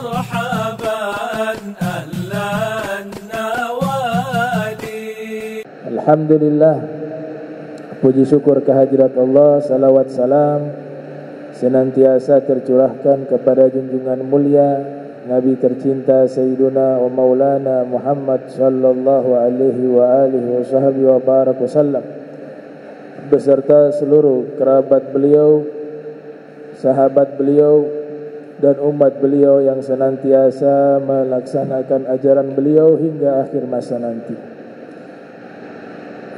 مرحبا أهلا النوادي. Alhamdulillah, puji syukur kehadirat Allah, salawat salam senantiasa tercurahkan kepada junjungan mulia Nabi tercinta Sayyiduna wa Maulana Muhammad sallallahu alaihi wa alihi wa sahbihi wa barak wasallam, beserta seluruh kerabat beliau, sahabat beliau, dan umat beliau yang senantiasa melaksanakan ajaran beliau hingga akhir masa nanti.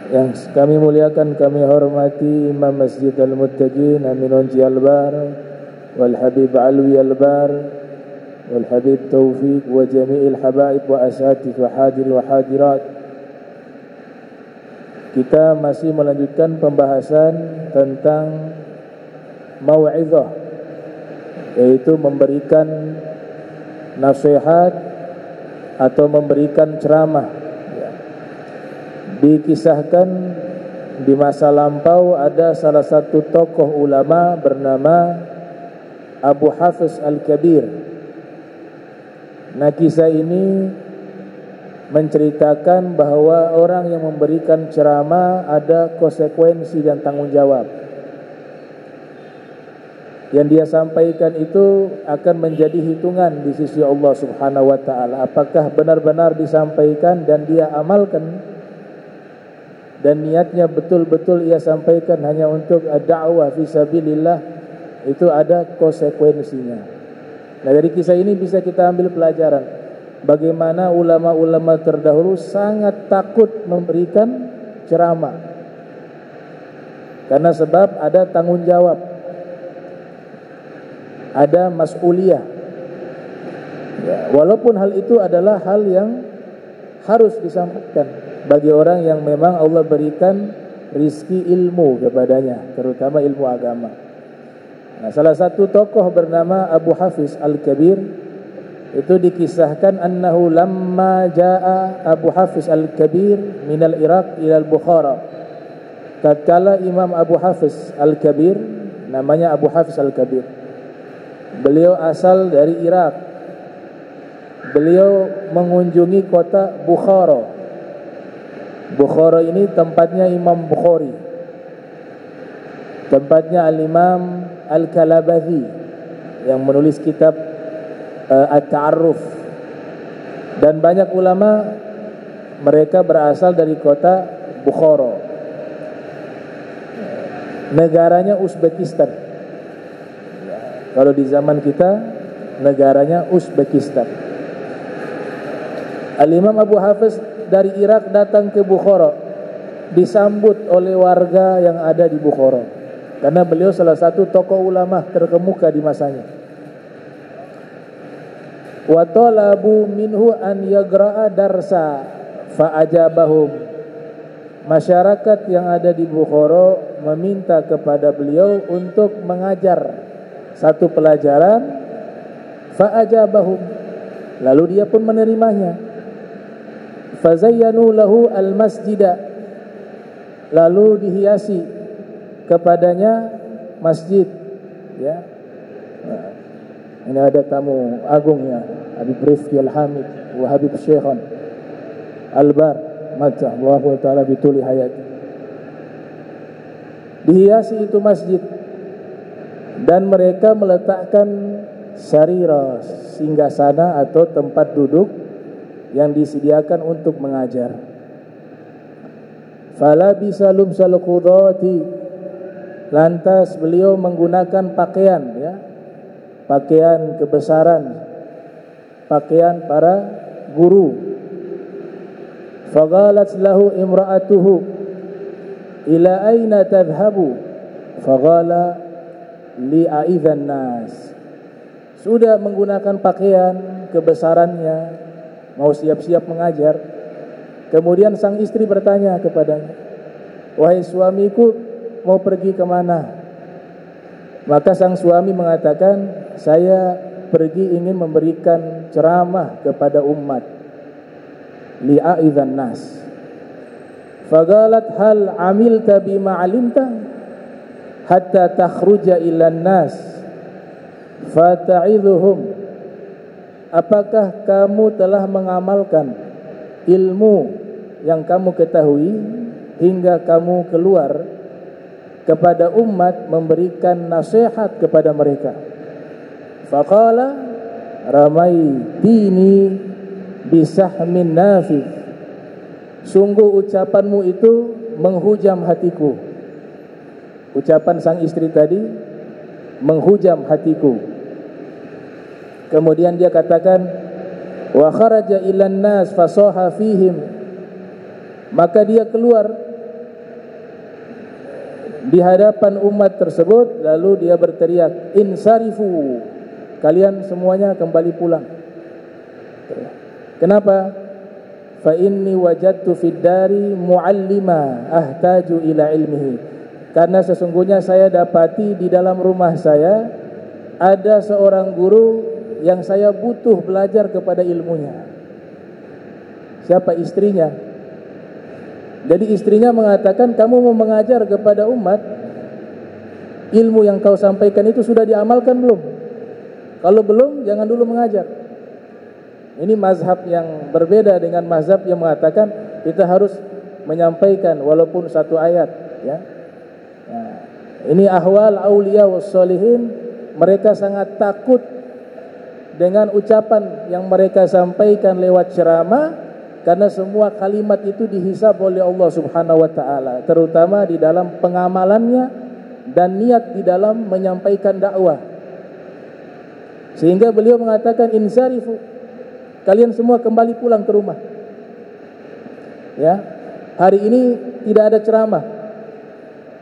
Yang kami muliakan, kami hormati Imam Masjid Al-Muttaqin Aminun Jalbar, wal Habib Alwi Albar, wal Habib Taufiq, wa jami'il habaib wa asatid wa hadir wa hadirat. Kita masih melanjutkan pembahasan tentang mau'izah, yaitu memberikan nasihat atau memberikan ceramah. Dikisahkan di masa lampau ada salah satu tokoh ulama bernama Abu Hafiz Al-Kabir. Nah, kisah ini menceritakan bahwa orang yang memberikan ceramah ada konsekuensi dan tanggung jawab. Yang dia sampaikan itu akan menjadi hitungan di sisi Allah Subhanahu wa taala. Apakah benar-benar disampaikan dan dia amalkan, dan niatnya betul-betul ia sampaikan hanya untuk ad-da'wah fi sabilillah, itu ada konsekuensinya. Nah, dari kisah ini bisa kita ambil pelajaran bagaimana ulama-ulama terdahulu sangat takut memberikan ceramah, karena sebab ada tanggung jawab, ada mas'uliyah ya, walaupun hal itu adalah hal yang harus disampaikan bagi orang yang memang Allah berikan rizki ilmu kepadanya, terutama ilmu agama. Nah, salah satu tokoh bernama Abu Hafiz Al-Kabir itu dikisahkan annahu lamma jaa Abu Hafiz Al-Kabir minal Iraq ila Bukhara. Tatkala Imam Abu Hafiz Al-Kabir, namanya Abu Hafiz Al-Kabir, beliau asal dari Irak. Beliau mengunjungi kota Bukhara. Bukhara ini tempatnya Imam Bukhari, tempatnya Al-Imam Al-Kalabazi yang menulis kitab At-Ta'arruf, dan banyak ulama mereka berasal dari kota Bukhara. Negaranya Uzbekistan. Kalau di zaman kita negaranya Uzbekistan. Al-Imam Abu Hafiz dari Irak datang ke Bukhara, disambut oleh warga yang ada di Bukhara, karena beliau salah satu tokoh ulama terkemuka di masanya. Wa talabu minhu an yagra'a darsa fa ajabahum. Masyarakat yang ada di Bukhara meminta kepada beliau untuk mengajar satu pelajaran, fa ajabahum, lalu dia pun menerimanya. Fazayyanu lahu al-masjida, lalu dihiasi kepadanya masjid ya. Nah, ini ada tamu agung ya, Habib Rifki Al-Hamid wa Habib Syekhan Albar Mata Allah Ta'ala bituli hayati. Dihiasi itu masjid, dan mereka meletakkan sarira, singgasana atau tempat duduk yang disediakan untuk mengajar. Fala bisalum salqudati, lantas beliau menggunakan pakaian ya, pakaian kebesaran, pakaian para guru. Faqalat lahu imra'atuhu ila aina tadhhabu? Faqala li a'idhan nas. Sudah menggunakan pakaian kebesarannya, mau siap-siap mengajar. Kemudian sang istri bertanya kepadanya, wahai suamiku, mau pergi kemana? Maka sang suami mengatakan, saya pergi ingin memberikan ceramah kepada umat. Li'a'idhan nas. Fagalat hal amilta bima alimta hatta takhruja ilan nas fata'idhuhum apakah kamu telah mengamalkan ilmu yang kamu ketahui hingga kamu keluar kepada umat memberikan nasihat kepada mereka? Faqala ramaitini bisahmin nafid. Sungguh ucapanmu itu menghujam hatiku. Ucapan sang istri tadi menghujam hatiku. Kemudian dia katakan, wa kharaja ilan nas fasaha fihim. Maka dia keluar di hadapan umat tersebut, lalu dia berteriak, insarifu, kalian semuanya kembali pulang. Kenapa? Fa inni wajadtu fid dari muallima ahtaju ila ilmihi. Karena sesungguhnya saya dapati di dalam rumah saya ada seorang guru yang saya butuh belajar kepada ilmunya. Siapa? Istrinya. Jadi istrinya mengatakan, kamu mau mengajar kepada umat, ilmu yang kau sampaikan itu sudah diamalkan belum? Kalau belum, jangan dulu mengajar. Ini mazhab yang berbeda dengan mazhab yang mengatakan kita harus menyampaikan walaupun satu ayat, ya. Nah, ini ahwal auliya was solihin, mereka sangat takut dengan ucapan yang mereka sampaikan lewat ceramah, karena semua kalimat itu dihisab oleh Allah Subhanahu wa taala, terutama di dalam pengamalannya dan niat di dalam menyampaikan dakwah. Sehingga beliau mengatakan insarifu, kalian semua kembali pulang ke rumah. Ya, hari ini tidak ada ceramah.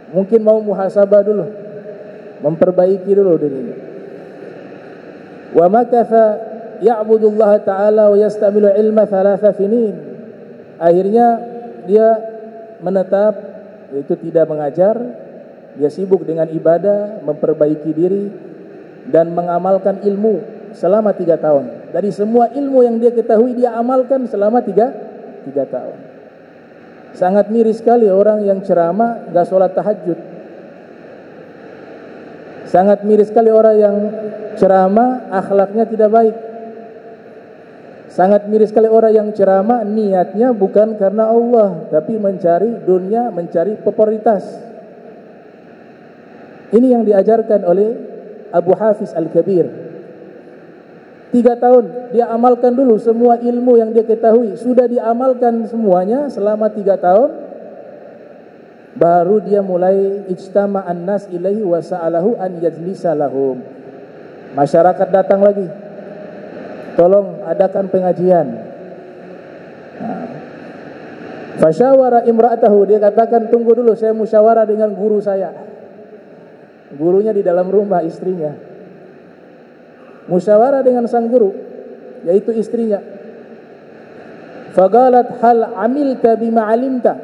Mungkin mau muhasabah dulu, memperbaiki dulu dirinya. Wa makatha ya'budullah ta'ala wa yastamilu ilma thalatha sinin. Akhirnya dia menetap, yaitu tidak mengajar. Dia sibuk dengan ibadah, memperbaiki diri dan mengamalkan ilmu selama 3 tahun. Dari semua ilmu yang dia ketahui, dia amalkan selama 3 tahun. Sangat miris sekali orang yang ceramah gak sholat tahajud. Sangat miris sekali orang yang ceramah akhlaknya tidak baik. Sangat miris sekali orang yang ceramah niatnya bukan karena Allah, tapi mencari dunia, mencari popularitas. Ini yang diajarkan oleh Abu Hafiz Al-Kabir. 3 tahun dia amalkan dulu semua ilmu yang dia ketahui, sudah diamalkan semuanya selama 3 tahun, baru dia mulai ijtama'an nas ilaihi wa sa'alahu an yajlisa lahum. Masyarakat datang lagi, tolong adakan pengajian. Fasyawara imra'atahu, dia katakan tunggu dulu, saya musyawarah dengan guru saya. Gurunya di dalam rumah, istrinya. Musyawarah dengan sang guru, yaitu istrinya. Faqalat hal amilta bima alimta.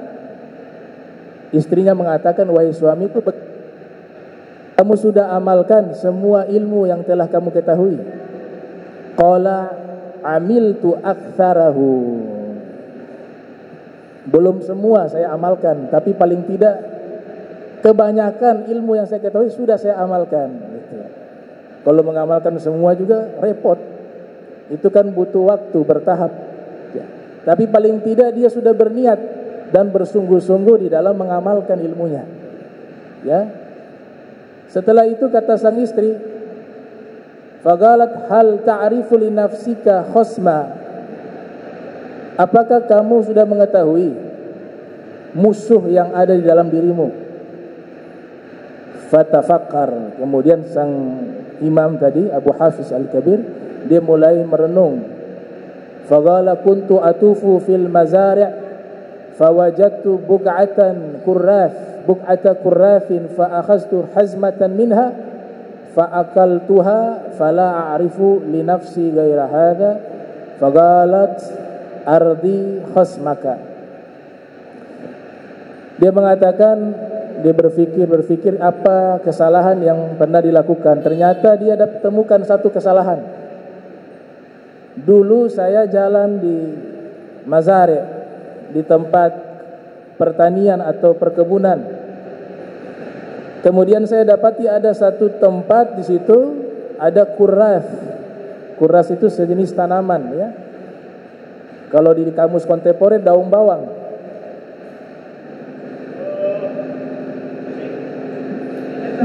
Istrinya mengatakan, wahai suamiku, kamu sudah amalkan semua ilmu yang telah kamu ketahui? Qala amiltu aktsarahu. Belum semua saya amalkan, tapi paling tidak kebanyakan ilmu yang saya ketahui sudah saya amalkan. Kalau mengamalkan semua juga repot. Itu kan butuh waktu bertahap. Ya. Tapi paling tidak dia sudah berniat dan bersungguh-sungguh di dalam mengamalkan ilmunya. Ya. Setelah itu kata sang istri, faqalat hal ta'rifu li nafsika khosma. Apakah kamu sudah mengetahui musuh yang ada di dalam dirimu? Fatafakkar. Kemudian sang imam tadi, Abu Hafiz Al-Kabir, dia mulai merenung. Faqala kuntu atufu fil mazari' fawajadtu buq'ata kurrathin fa akhadtu hazmatan minha fa akaltuha fala a'rifu li nafsi ghaira hadha faqalat ardi khasmaka. Dia mengatakan, dia berpikir apa kesalahan yang pernah dilakukan. Ternyata dia temukan satu kesalahan. Dulu saya jalan di mazari', di tempat pertanian atau perkebunan. Kemudian saya dapati ada satu tempat di situ ada kurrath. Kurras itu sejenis tanaman ya. Kalau di kamus kontemporer daun bawang.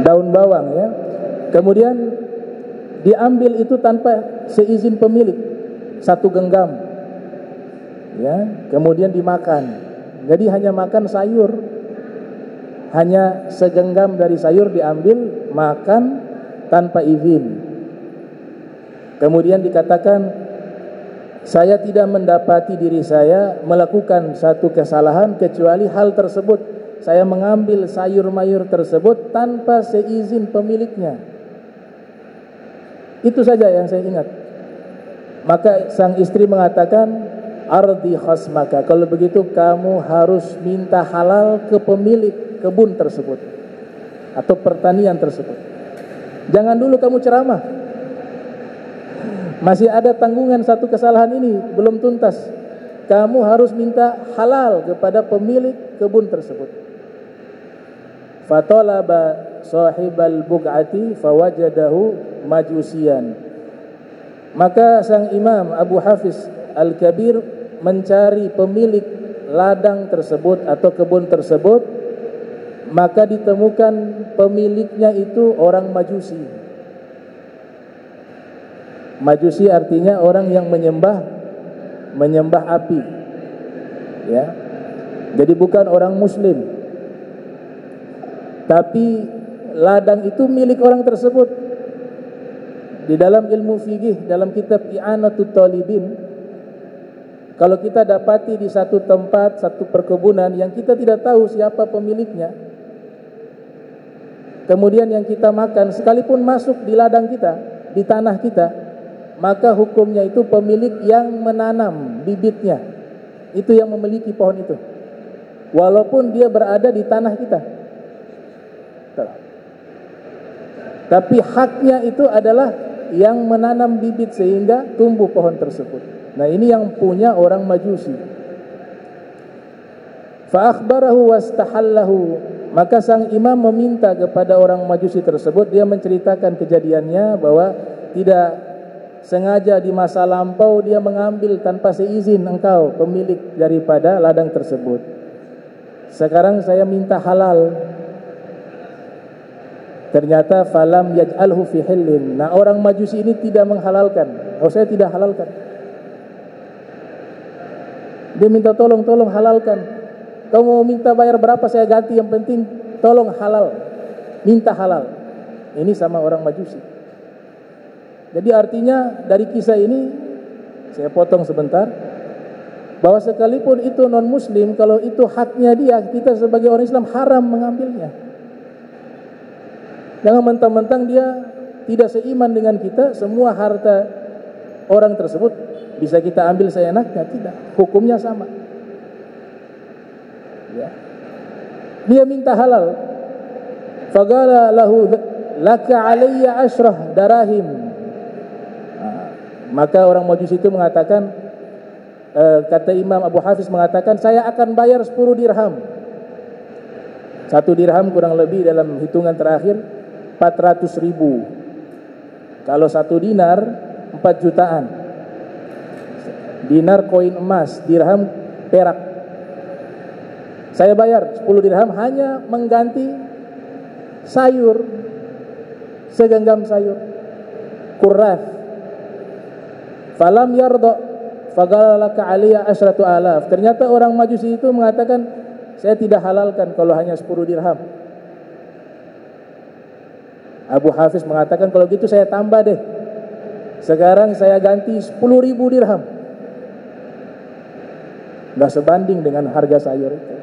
Daun bawang ya. Kemudian diambil itu tanpa seizin pemilik, satu genggam. Ya, kemudian dimakan. Jadi hanya makan sayur. Hanya segenggam dari sayur diambil, makan tanpa izin. Kemudian dikatakan, saya tidak mendapati diri saya melakukan satu kesalahan kecuali hal tersebut. Saya mengambil sayur mayur tersebut tanpa seizin pemiliknya. Itu saja yang saya ingat. Maka sang istri mengatakan, ardi khasmaka, kalau begitu kamu harus minta halal ke pemilik kebun tersebut atau pertanian tersebut. Jangan dulu kamu ceramah. Masih ada tanggungan satu kesalahan ini belum tuntas. Kamu harus minta halal kepada pemilik kebun tersebut. Fatalaba sahibal bug'ati fawajadahu majusian. Maka sang Imam Abu Hafiz Al-Kabir mencari pemilik ladang tersebut atau kebun tersebut, maka ditemukan pemiliknya itu orang Majusi. Majusi artinya orang yang menyembah api. Ya. Jadi bukan orang muslim. Tapi ladang itu milik orang tersebut. Di dalam ilmu fikih, dalam kitab I'anatut Talibin, kalau kita dapati di satu tempat, satu perkebunan yang kita tidak tahu siapa pemiliknya, kemudian yang kita makan sekalipun masuk di ladang kita, di tanah kita, maka hukumnya itu pemilik yang menanam bibitnya, itu yang memiliki pohon itu, walaupun dia berada di tanah kita. Tapi haknya itu adalah yang menanam bibit sehingga tumbuh pohon tersebut. Nah, ini yang punya orang Majusi. Fa akhbarahu wastahallahu, maka sang imam meminta kepada orang Majusi tersebut, dia menceritakan kejadiannya bahwa tidak sengaja di masa lampau dia mengambil tanpa seizin engkau pemilik daripada ladang tersebut. Sekarang saya minta halal. Ternyata falam yaj'alhu fi hillin. Nah, orang Majusi ini tidak menghalalkan. Oh, saya tidak halalkan. Dia minta tolong halalkan. Kau mau minta bayar berapa saya ganti, yang penting tolong halal. Minta halal. Ini sama orang Majusi. Jadi artinya dari kisah ini, saya potong sebentar, bahwa sekalipun itu non muslim, kalau itu haknya dia, kita sebagai orang Islam haram mengambilnya. Jangan mentang-mentang dia tidak seiman dengan kita, semua harta orang tersebut bisa kita ambil seenaknya. Tidak, hukumnya sama. Ya. Dia minta halal. Faqala lahu laka alayya ashrah darahim. Maka orang Majusi itu mengatakan, kata Imam Abu Hafiz mengatakan, saya akan bayar 10 dirham. 1 dirham kurang lebih dalam hitungan terakhir 400.000. Kalau 1 dinar 4 jutaan. Dinar koin emas, dirham perak. Saya bayar 10 dirham hanya mengganti sayur, segenggam sayur, kurras. Falam yarda faqala laka aliyya asyratu alaf. Ternyata orang Majusi itu mengatakan, saya tidak halalkan kalau hanya 10 dirham. Abu Hafiz mengatakan, kalau gitu saya tambah deh. Sekarang saya ganti 10.000 dirham. Enggak sebanding dengan harga sayur itu.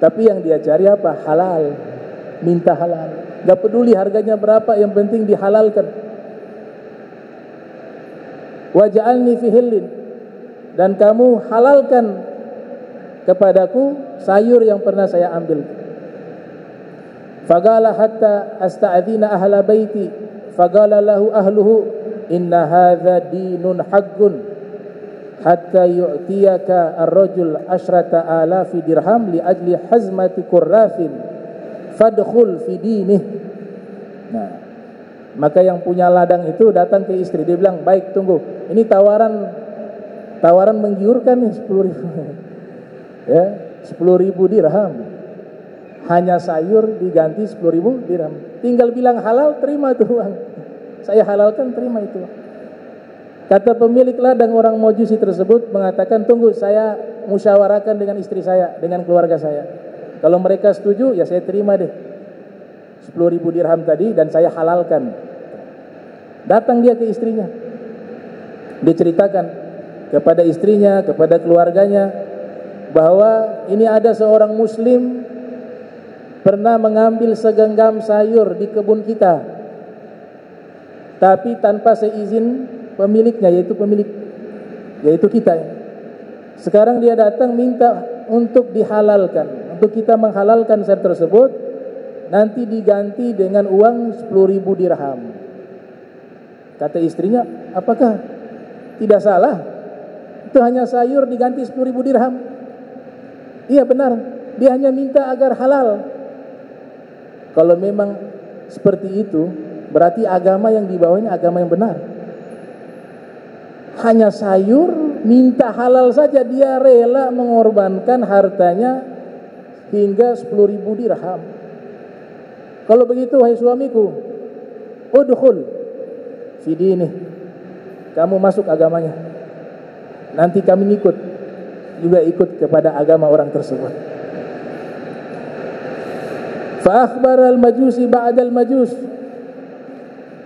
Tapi yang dia cari apa? Halal. Minta halal. Enggak peduli harganya berapa, yang penting dihalalkan. Waj'alni fi hillin, dan kamu halalkan kepadaku sayur yang pernah saya ambil. Faqala hatta asta'dzina ahla baiti, faqala lahu ahluhu inna hadza dinun haqqun hatta yu'tiyaka ar-rajul 10,000 dirham li ajli hazmati kurrafin fadkhul fi dinih. Nah, Maka yang punya ladang itu datang ke istri, dia bilang, baik tunggu, ini tawaran menggiurkan nih 10.000 ya, 10.000 dirham, hanya sayur diganti 10.000 dirham, tinggal bilang halal, terima itu uang, saya halalkan, terima itu. Kata pemilik ladang orang Majusi tersebut mengatakan, tunggu, saya musyawarahkan dengan istri saya, dengan keluarga saya, kalau mereka setuju ya saya terima deh 10.000 dirham tadi dan saya halalkan. Datang dia ke istrinya, diceritakan kepada istrinya, kepada keluarganya, bahwa ini ada seorang muslim pernah mengambil segenggam sayur di kebun kita, tapi tanpa seizin pemiliknya, yaitu kita. Sekarang dia datang minta untuk dihalalkan, untuk kita menghalalkan sayur tersebut, nanti diganti dengan uang 10.000 dirham. Kata istrinya, apakah tidak salah? Itu hanya sayur diganti 10.000 dirham. Iya benar, dia hanya minta agar halal. Kalau memang seperti itu, berarti agama yang dibawa ini agama yang benar. Hanya sayur, minta halal saja, dia rela mengorbankan hartanya hingga 10.000 dirham. Kalau begitu, wahai suamiku, udkhul fi dini, kamu masuk agamanya, nanti kami ikut kepada agama orang tersebut. Fa akhbar al-majusi ba'dal majus,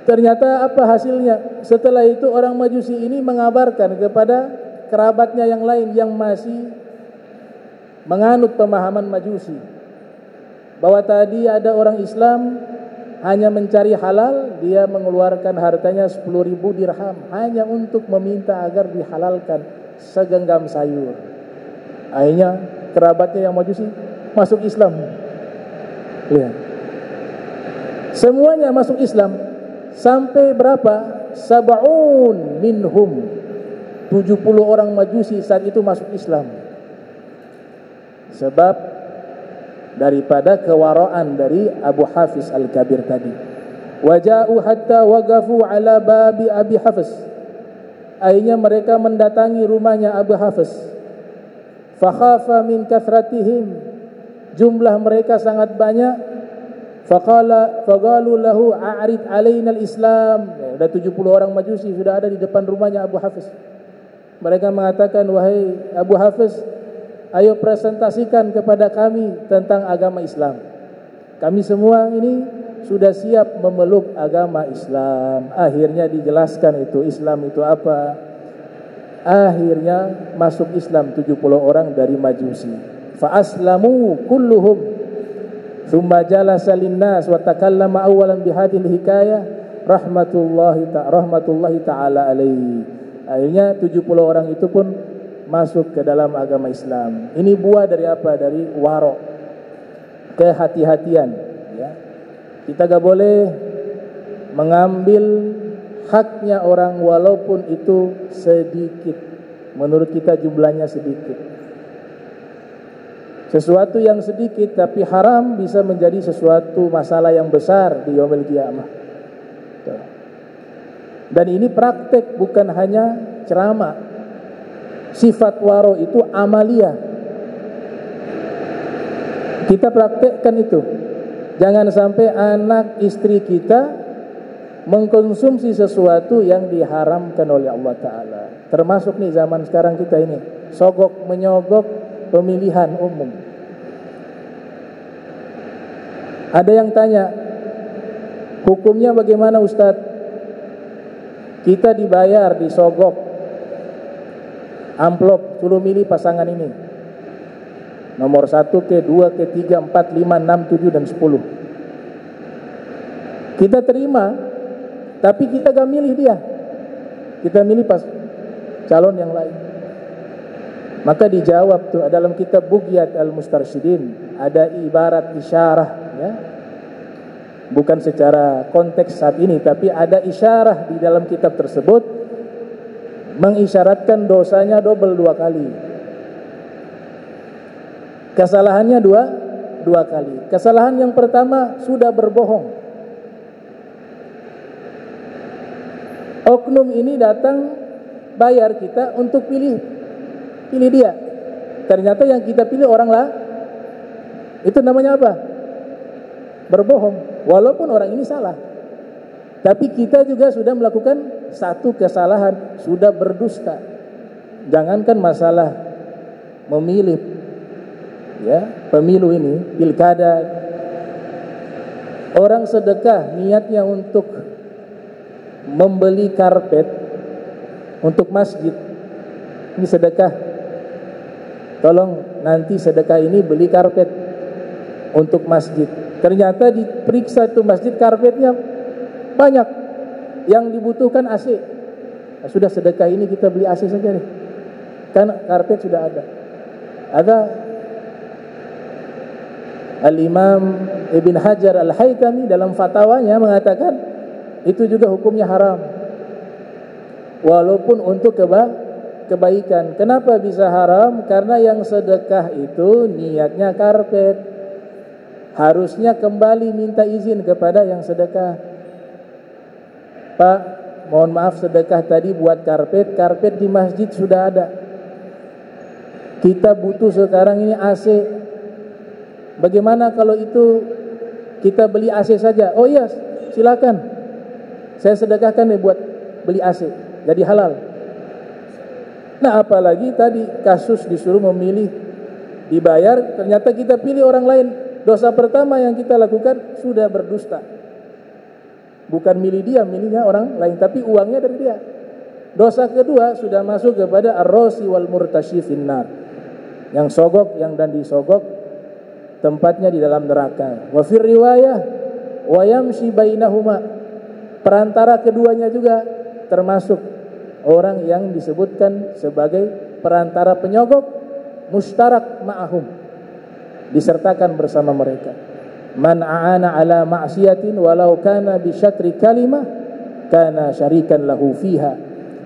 ternyata apa hasilnya? Setelah itu orang Majusi ini mengabarkan kepada kerabatnya yang lain yang masih menganut pemahaman Majusi, bahwa tadi ada orang Islam hanya mencari halal, dia mengeluarkan hartanya 10.000 dirham hanya untuk meminta agar dihalalkan segenggam sayur. Akhirnya kerabatnya yang Majusi masuk Islam. Lihat, semuanya masuk Islam. Sampai berapa? Sab'un minhum, 70 orang Majusi saat itu masuk Islam. Sebab daripada kewaraan dari Abu Hafiz Al-Kabir tadi. Waja'u hatta waqafu ala babi Abi Hafiz. Akhirnya mereka mendatangi rumahnya Abu Hafiz. Fakhafa min kathratihim, jumlah mereka sangat banyak. Faqalu lahu a'rid alaina al-Islam. Ada 70 orang Majusi sudah ada di depan rumahnya Abu Hafiz. Mereka mengatakan, wahai Abu Hafiz, ayo presentasikan kepada kami tentang agama Islam. Kami semua ini sudah siap memeluk agama Islam. Akhirnya dijelaskan itu Islam itu apa. Akhirnya masuk Islam 70 orang dari Majusi. Fa aslamu kulluhum. Thumma jalasa linnas wa takallama awalan bihadhil hikayah rahmatullahi ta'ala alaihi. Akhirnya 70 orang itu pun masuk ke dalam agama Islam. Ini buah dari apa? Dari waro, kehati-hatian. Ya. Kita gak boleh mengambil haknya orang walaupun itu sedikit. Menurut kita jumlahnya sedikit. Sesuatu yang sedikit tapi haram bisa menjadi sesuatu masalah yang besar di yaumil qiyamah. Dan ini praktek, bukan hanya ceramah. Sifat waro itu amalia. Kita praktekkan itu. Jangan sampai anak istri kita mengkonsumsi sesuatu yang diharamkan oleh Allah Ta'ala. Termasuk nih zaman sekarang kita ini, sogok menyogok pemilihan umum. Ada yang tanya, hukumnya bagaimana Ustadz? Kita dibayar, disogok amplop, suruh milih pasangan ini, nomor 1 ke 2 ke 3 4 5 6 7 dan 10. Kita terima, tapi kita gak milih dia, kita milih pas calon yang lain. Maka dijawab tuh dalam kitab Bugyat Al-Mustarsyidin, ada ibarat isyarah, ya, bukan secara konteks saat ini, tapi ada isyarah di dalam kitab tersebut mengisyaratkan dosanya double 2 kali. Kesalahannya dua kali. Kesalahan yang pertama sudah berbohong. oknum ini datang bayar kita untuk pilih dia. Ternyata yang kita pilih orang lah. Itu namanya apa? Berbohong. Walaupun orang ini salah, tapi kita juga sudah melakukan satu kesalahan, sudah berdusta. Jangankan masalah memilih, ya, pemilu ini, pilkada. Orang sedekah niatnya untuk membeli karpet untuk masjid. Ini sedekah. Tolong nanti sedekah ini beli karpet untuk masjid. Ternyata diperiksa itu masjid, karpetnya banyak, yang dibutuhkan AC. Nah, sudah sedekah ini kita beli AC saja nih, kan karpet sudah ada. Ada Al-Imam Ibn Hajar Al-Haytami dalam fatwanya mengatakan itu juga hukumnya haram, walaupun untuk kebaikan. Kenapa bisa haram? Karena yang sedekah itu niatnya karpet. Harusnya kembali minta izin kepada yang sedekah. Pak, mohon maaf, sedekah tadi buat karpet di masjid sudah ada. Kita butuh sekarang ini AC. Bagaimana kalau itu kita beli AC saja? Oh iya, silakan. Saya sedekahkan nih buat beli AC. Jadi halal. Nah, apalagi tadi kasus disuruh memilih, dibayar, ternyata kita pilih orang lain. Dosa pertama yang kita lakukan sudah berdusta. Bukan milih dia, milihnya orang lain, tapi uangnya dari dia. Dosa kedua sudah masuk kepada ar-rasi wal murtashi finnar. Yang sogok, yang dan disogok tempatnya di dalam neraka. Wa fir riwayah wa yamshi bainahuma. Perantara keduanya juga termasuk orang yang disebutkan sebagai perantara penyogok, mustarak ma'ahum, disertakan bersama mereka. Man a'ana ala ma'siyatin walau kana bi syatri kalimah kana syarikan lahu fiha.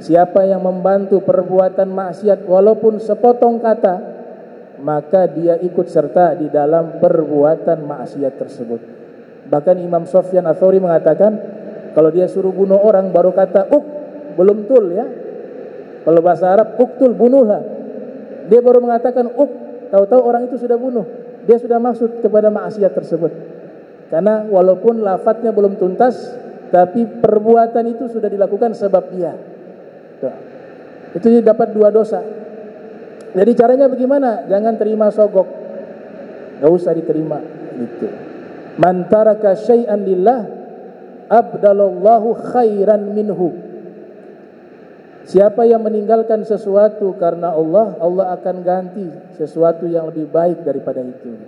Siapa yang membantu perbuatan maksiat walaupun sepotong kata, maka dia ikut serta di dalam perbuatan maksiat tersebut. Bahkan Imam Sufyan Ats-Tsauri mengatakan, kalau dia suruh bunuh orang baru kata belum tul, ya. Kalau bahasa Arab uktul, bunuhlah. Dia baru mengatakan tahu-tahu orang itu sudah bunuh. Dia sudah maksud kepada maksiat tersebut. Karena walaupun lafadznya belum tuntas, tapi perbuatan itu sudah dilakukan sebab dia. Itu dapat 2 dosa. Jadi caranya bagaimana? Jangan terima sogok. Enggak usah diterima gitu. Man taraka syai'an lillah abdalallahu khairan minhu. Siapa yang meninggalkan sesuatu karena Allah, Allah akan ganti sesuatu yang lebih baik daripada itu.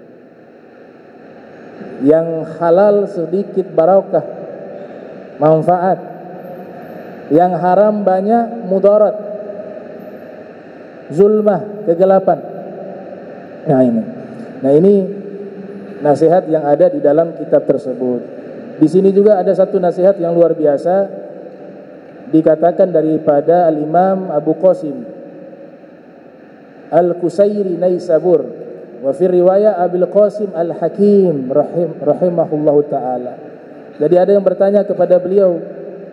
Yang halal sedikit barakah, manfaat. Yang haram banyak mudarat, zulmah, kegelapan. Nah ini nasihat yang ada di dalam kitab tersebut. Di sini juga ada satu nasihat yang luar biasa, dikatakan daripada Al-Imam Abu Qasim Al-Qusairi Naisabur, wa fi riwayah Abil Qasim Al-Hakim rahimahullahu ta'ala. Jadi ada yang bertanya kepada beliau,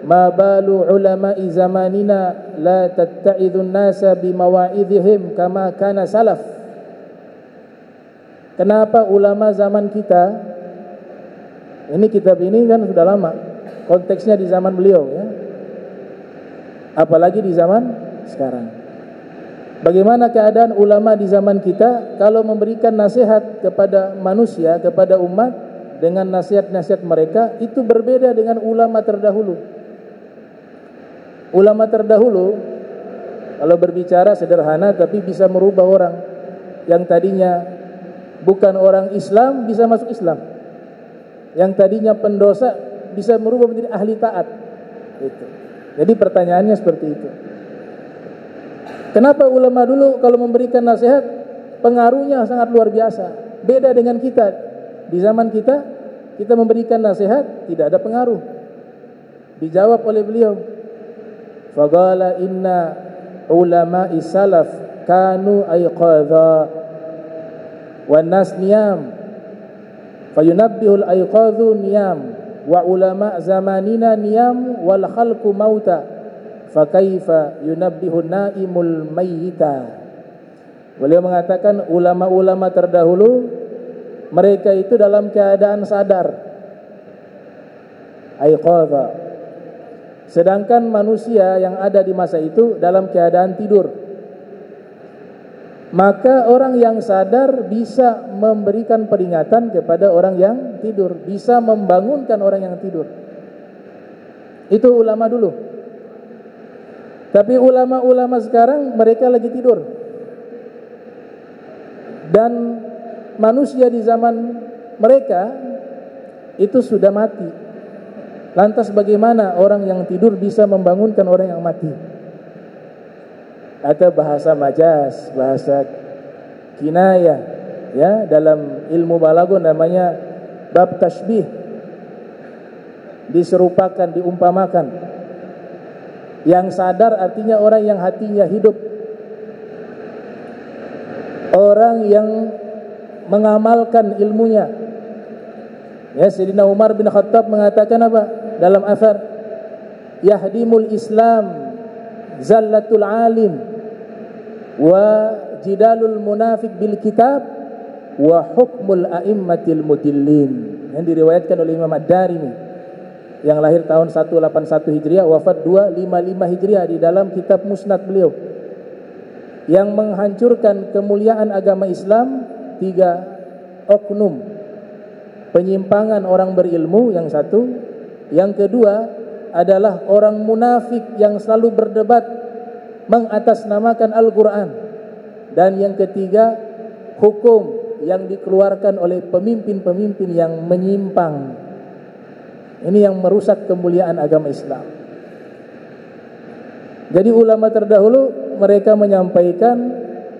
ma balu ulama'i zamanina la tatta'idun nasa bimawa'idhihim kama kana salaf. Kenapa ulama zaman kita, ini kitab ini kan sudah lama, konteksnya di zaman beliau, ya, apalagi di zaman sekarang. Bagaimana keadaan ulama di zaman kita kalau memberikan nasihat kepada manusia, kepada umat dengan nasihat-nasihat mereka itu berbeda dengan ulama terdahulu. Ulama terdahulu kalau berbicara sederhana tapi bisa merubah orang yang tadinya bukan orang Islam bisa masuk Islam, yang tadinya pendosa bisa merubah menjadi ahli taat. Itu. Jadi pertanyaannya seperti itu. Kenapa ulama dulu kalau memberikan nasihat pengaruhnya sangat luar biasa, beda dengan kita. Di zaman kita memberikan nasihat tidak ada pengaruh. Dijawab oleh beliau, faqala inna ulama'i salaf kanu ayqadha wan nas niyam fayunabbihul ayqadhu niyam wa ulama zamanina niyam wal khalqu mauta fa kaifa yunabbihu naimul mayyita. Beliau mengatakan ulama-ulama terdahulu mereka itu dalam keadaan sadar, aiqadha. Sedangkan manusia yang ada di masa itu dalam keadaan tidur. Maka orang yang sadar bisa memberikan peringatan kepada orang yang tidur, bisa membangunkan orang yang tidur. Itu ulama dulu. Tapi ulama-ulama sekarang mereka lagi tidur. Dan manusia di zaman mereka itu sudah mati. Lantas bagaimana orang yang tidur bisa membangunkan orang yang mati? Ada bahasa majaz, bahasa kinayah, ya, dalam ilmu balaghah namanya bab tashbih. Diserupakan, diumpamakan. Yang sadar artinya orang yang hatinya hidup, orang yang mengamalkan ilmunya. Ya, Sayyidina Umar bin Khattab mengatakan apa dalam athar? Yahdimul Islam zallatul alim wa jidalul munafiq bil kitab wa hukmul a'immatil mudillin. Yang diriwayatkan oleh Imam Ad-Darimi yang lahir tahun 181 Hijriah, wafat 255 Hijriah, di dalam kitab Musnad beliau. Yang menghancurkan kemuliaan agama Islam 3 oknum. Penyimpangan orang berilmu yang satu, yang kedua adalah orang munafik yang selalu berdebat mengatasnamakan Al-Quran, dan yang ketiga hukum yang dikeluarkan oleh pemimpin-pemimpin yang menyimpang. Ini yang merusak kemuliaan agama Islam. Jadi ulama terdahulu mereka menyampaikan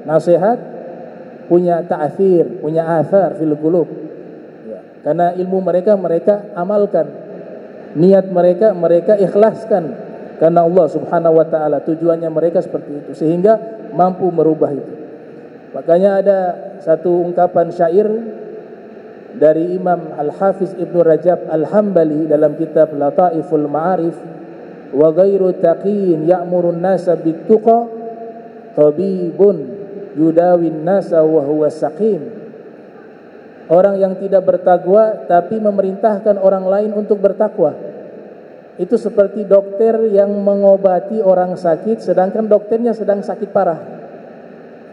nasihat, punya ta'athir, punya athar fil qulub. Ya, karena ilmu mereka amalkan. Niat mereka ikhlaskan karena Allah Subhanahu wa taala. Tujuannya mereka seperti itu sehingga mampu merubah itu. Makanya ada satu ungkapan syair dari Imam Al-Hafiz Ibnu Rajab Al-Hambali dalam kitab Lataiful Ma'arif, wa ghairu taqin ya'murun nasa bit-tuqa tabibun yudawin nasa wa huwa saqim. Orang yang tidak bertakwa tapi memerintahkan orang lain untuk bertakwa, itu seperti dokter yang mengobati orang sakit sedangkan dokternya sedang sakit parah.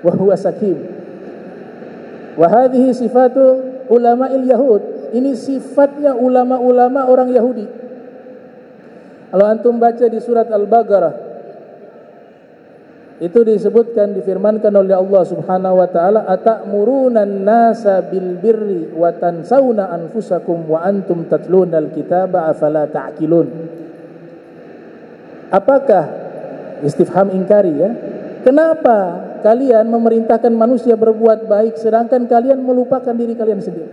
Wa huwa saqim. Wa hadhihi sifatu ulama'il yahud. Ini sifatnya ulama-ulama orang Yahudi. Kalau antum baca di surat Al-Baqarah, itu disebutkan, difirmankan oleh Allah Subhanahu wa taala, atamurunan nasa bil birri wa tansawna anfusakum wa antum tatlunal kitaba afala ta'qilun. Apakah, istifham ingkari ya, kenapa kalian memerintahkan manusia berbuat baik sedangkan kalian melupakan diri kalian sendiri,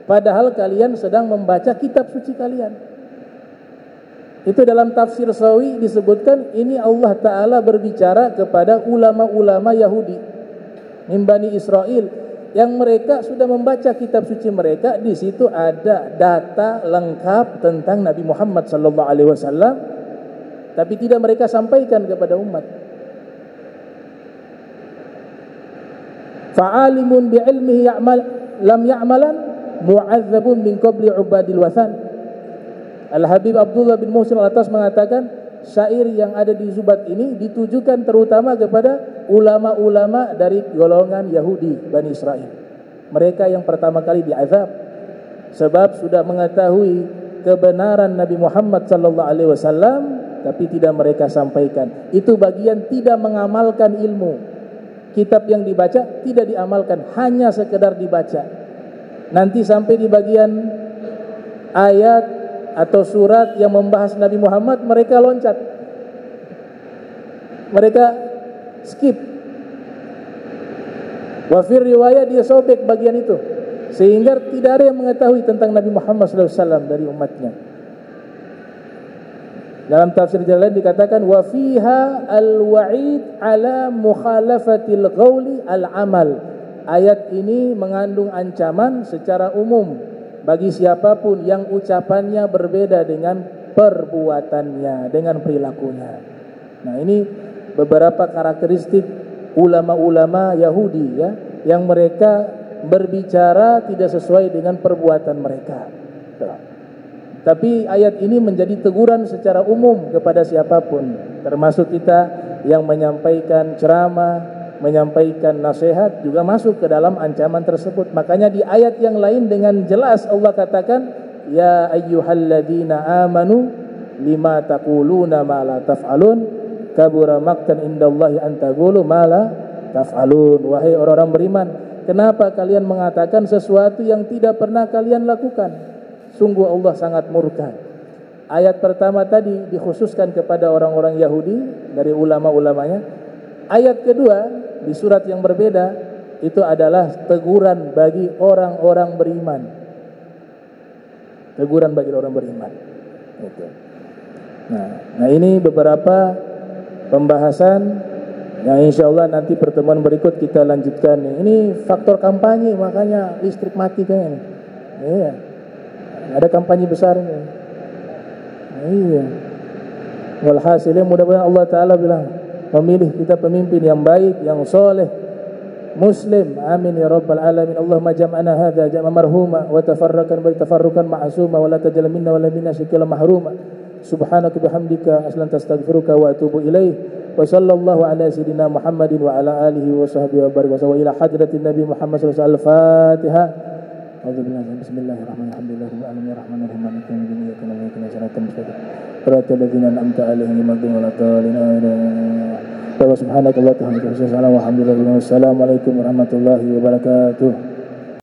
padahal kalian sedang membaca kitab suci kalian. Itu dalam tafsir Sawi disebutkan, ini Allah Ta'ala berbicara kepada ulama-ulama Yahudi min Bani Israel yang mereka sudah membaca kitab suci mereka. Di situ ada data lengkap tentang Nabi Muhammad SAW, tapi tidak mereka sampaikan kepada umat. Fa'alimun bi'ilmihi lam ya'malan mu'adzabun min qabli ubadil wathan. Al-Habib Abdullah bin Muhsin Al-Atas mengatakan, syair yang ada di Zubat ini ditujukan terutama kepada ulama-ulama dari golongan Yahudi Bani Israel. Mereka yang pertama kali diazab sebab sudah mengetahui kebenaran Nabi Muhammad SAW, tapi tidak mereka sampaikan. Itu bagian tidak mengamalkan ilmu. Kitab yang dibaca tidak diamalkan, hanya sekedar dibaca. Nanti sampai di bagian ayat atau surat yang membahas Nabi Muhammad, mereka loncat, mereka skip. Wa fir riwayat, dia sobek bagian itu sehingga tidak ada yang mengetahui tentang Nabi Muhammad SAW dari umatnya. Dalam tafsir Jalalain dikatakan, wa fiha al-wa'id ala mukhalafatil qawli al-amal. Ayat ini mengandung ancaman secara umum bagi siapapun yang ucapannya berbeda dengan perbuatannya, dengan perilakunya. Nah, ini beberapa karakteristik ulama-ulama Yahudi ya, yang mereka berbicara tidak sesuai dengan perbuatan mereka. Tapi ayat ini menjadi teguran secara umum kepada siapapun, termasuk kita yang menyampaikan ceramah, menyampaikan nasihat juga masuk ke dalam ancaman tersebut. Makanya di ayat yang lain dengan jelas Allah katakan, ya ayyuhalladzina amanu lima taquluna ma la taf'alun kabura maqtan indallahi an taqulu ma la taf'alun. Wahai orang-orang beriman, kenapa kalian mengatakan sesuatu yang tidak pernah kalian lakukan? Sungguh Allah sangat murka. Ayat pertama tadi dikhususkan kepada orang-orang Yahudi dari ulama-ulamanya. Ayat kedua di surat yang berbeda itu adalah teguran bagi orang-orang beriman. Teguran bagi orang beriman. Gitu. Nah, ini beberapa pembahasan yang insya Allah nanti pertemuan berikut kita lanjutkan. Ini faktor kampanye, makanya listrik mati kayaknya. Iya, ada kampanye besar ini. Iya. Walhasilnya mudah-mudahan Allah Ta'ala bilang memilih kita pemimpin yang baik, yang soleh, muslim. Amin ya rabbal alamin. Allahumma jam'ana hadha jam'a marhuma wa tafarrukan ma'asuma wa la tajal minna wa la minna syikila mahruma. Subhanaka bihamdika aslan tastaghfiruka wa atubu ilaih. Wa sallallahu ala sayyidina Muhammadin wa ala alihi wa sahbihi wa barik wa ila hadratin Nabi Muhammad sallallahu alaihi wasallam. Al-Fatihah. Bismillahirrahmanirrahim. Alhamdulillahirrahmanirrahim. Maliki yaumiddin. Iyyaka na'budu wa iyyaka nasta'in. Shiratal ladzina an'amta 'alaihim ghairil maghdubi 'alaihim. Subhanakallahumma wa bihamdika. Assalamualaikum warahmatullahi wabarakatuh.